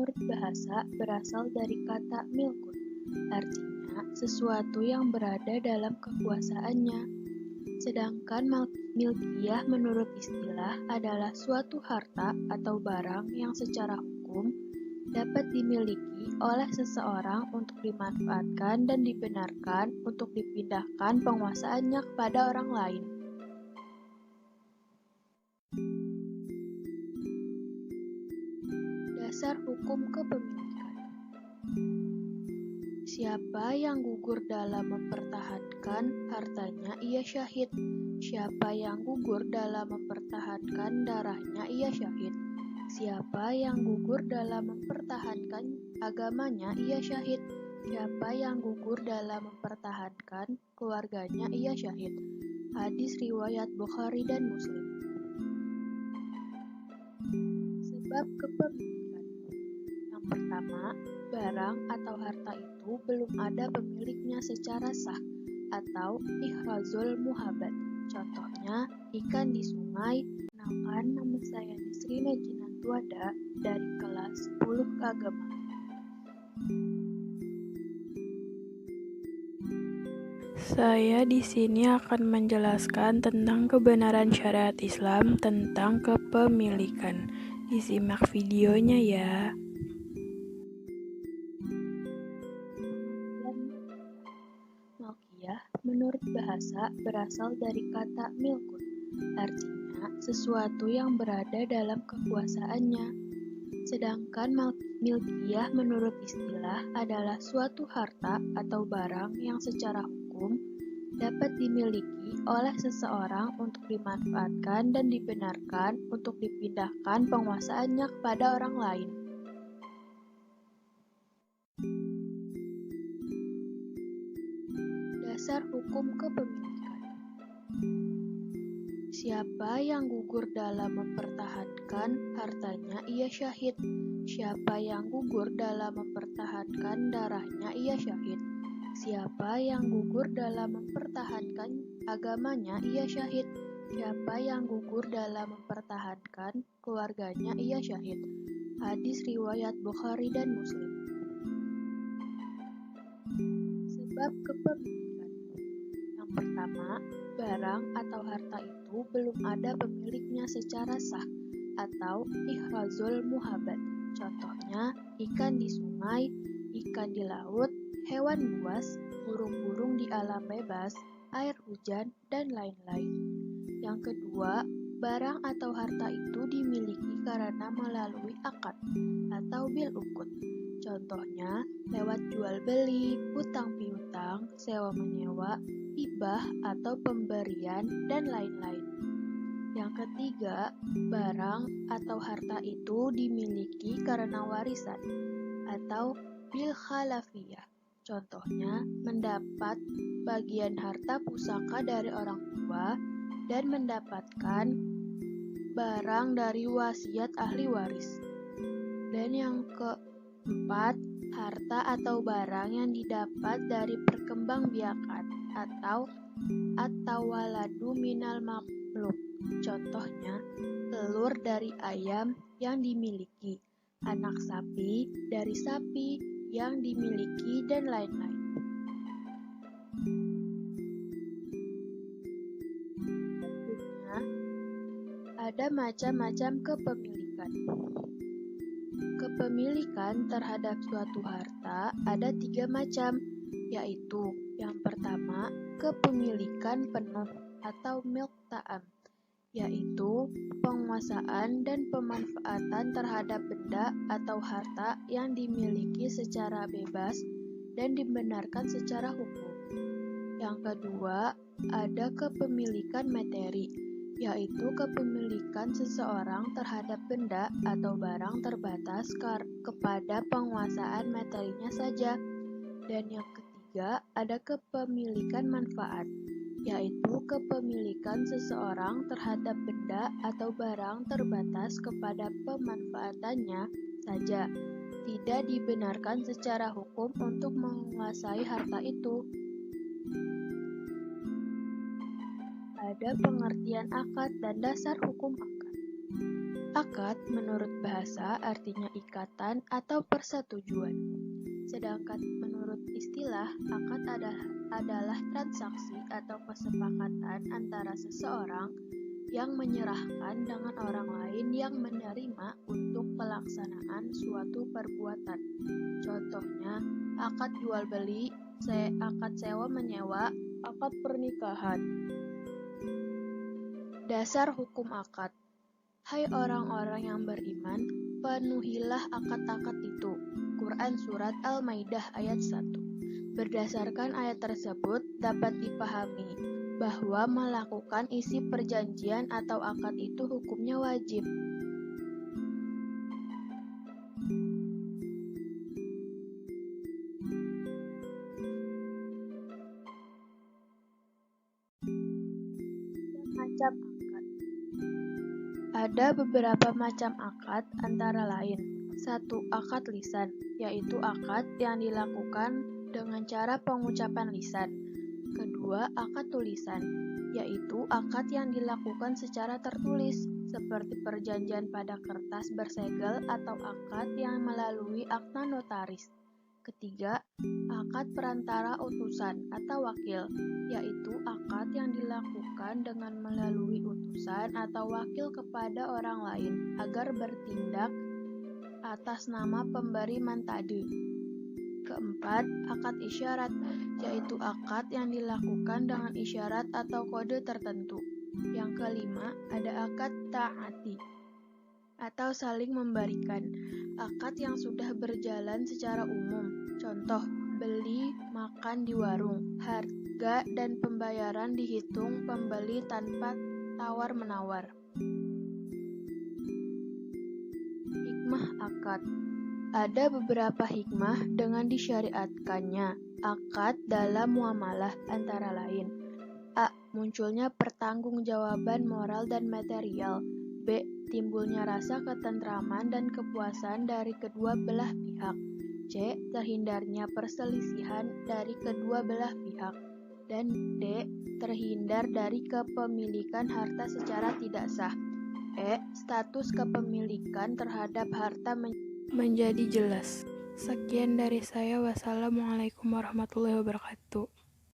menurut bahasa berasal dari kata milkun, artinya sesuatu yang berada dalam kekuasaannya. Sedangkan milkiyah menurut istilah adalah suatu harta atau barang yang secara hukum dapat dimiliki oleh seseorang untuk dimanfaatkan dan dibenarkan untuk dipindahkan penguasaannya kepada orang lain. Dasar hukum kepemilikan. Siapa yang gugur dalam mempertahankan hartanya, ia syahid. Siapa yang gugur dalam mempertahankan darahnya, ia syahid. Siapa yang gugur dalam mempertahankan agamanya, ia syahid. Siapa yang gugur dalam mempertahankan keluarganya, ia syahid. Hadis riwayat Bukhari dan Muslim. Sebab kepemilikan. Yang pertama, barang atau harta itu belum ada pemiliknya secara sah atau ihrazul muhabat. Contohnya, ikan di sungai. Kenalkan, nama saya Nisrina Jinantuada dari kelas 10 keagamaan. Saya di sini akan menjelaskan tentang kebenaran syariat Islam tentang kepemilikan. Disimak videonya ya. Milkiyah menurut bahasa berasal dari kata milkun, artinya sesuatu yang berada dalam kekuasaannya. Sedangkan milkiyah menurut istilah adalah suatu harta atau barang yang secara hukum dapat dimiliki oleh seseorang untuk dimanfaatkan dan dibenarkan untuk dipindahkan penguasaannya kepada orang lain. Dasar hukum kepemilikan. Siapa yang gugur dalam mempertahankan hartanya, ia syahid. Siapa yang gugur dalam mempertahankan darahnya, ia syahid. Siapa yang gugur dalam mempertahankan agamanya, ia syahid. Siapa yang gugur dalam mempertahankan keluarganya, ia syahid. Hadis riwayat Bukhari dan Muslim. Sebab kepemilikan. Yang pertama, barang atau harta itu belum ada pemiliknya secara sah atau ihrazul muhabat. Contohnya, ikan di sungai, ikan di laut, hewan buas, burung-burung di alam bebas, air hujan, dan lain-lain. Yang kedua, barang atau harta itu dimiliki karena melalui akad atau bil ukut. Contohnya, lewat jual beli, hutang piutang, sewa menyewa, hibah atau pemberian, dan lain-lain. Yang ketiga, barang atau harta itu dimiliki karena warisan atau bil khalafiyah. Contohnya, mendapat bagian harta pusaka dari orang tua dan mendapatkan barang dari wasiat ahli waris. Dan yang keempat, harta atau barang yang didapat dari perkembangbiakan atau at-tawaladu minal mamluk. Contohnya, telur dari ayam yang dimiliki, anak sapi dari sapi yang dimiliki, dan lain-lain. Selanjutnya, ada macam-macam kepemilikan. Kepemilikan terhadap suatu harta ada 3 macam, yaitu yang pertama, kepemilikan penuh atau milk ta'am, yaitu penguasaan dan pemanfaatan terhadap benda atau harta yang dimiliki secara bebas dan dibenarkan secara hukum. Yang kedua, ada kepemilikan materi, yaitu kepemilikan seseorang terhadap benda atau barang terbatas kepada penguasaan materinya saja. Dan yang ketiga, ada kepemilikan manfaat, yaitu kepemilikan seseorang terhadap benda atau barang terbatas kepada pemanfaatannya saja, tidak dibenarkan secara hukum untuk menguasai harta itu. Ada pengertian akad dan dasar hukum akad. Akad menurut bahasa artinya ikatan atau persetujuan. Sedangkan menurut istilah, akad adalah transaksi atau kesepakatan antara seseorang yang menyerahkan dengan orang lain yang menerima untuk pelaksanaan suatu perbuatan. Contohnya, akad jual beli, akad sewa menyewa, akad pernikahan. Dasar hukum akad. Hai orang-orang yang beriman, penuhilah akad-akad itu. Quran Surat Al-Maidah ayat 1. Berdasarkan ayat tersebut dapat dipahami bahwa melakukan isi perjanjian atau akad itu hukumnya wajib. Macam akad. Ada beberapa macam akad antara lain. 1. Akad lisan, yaitu akad yang dilakukan dengan cara pengucapan lisan. Kedua, akad tulisan, yaitu akad yang dilakukan secara tertulis, seperti perjanjian pada kertas bersegel atau akad yang melalui akta notaris. Ketiga, akad perantara utusan atau wakil, yaitu akad yang dilakukan dengan melalui utusan atau wakil kepada orang lain agar bertindak atas nama pemberi mantade. Keempat, akad isyarat, yaitu akad yang dilakukan dengan isyarat atau kode tertentu. Yang kelima, ada akad ta'ati, atau saling memberikan, akad yang sudah berjalan secara umum. Contoh, beli makan di warung, harga dan pembayaran dihitung pembeli tanpa tawar-menawar. Hikmah akad. Ada beberapa hikmah dengan disyariatkannya akad dalam muamalah, antara lain: A. Munculnya pertanggungjawaban moral dan material. B. Timbulnya rasa ketentraman dan kepuasan dari kedua belah pihak. C. Terhindarnya perselisihan dari kedua belah pihak. Dan D. Terhindar dari kepemilikan harta secara tidak sah. E. Status kepemilikan terhadap harta menjadi jelas. Sekian dari saya. Wassalamualaikum warahmatullahi wabarakatuh.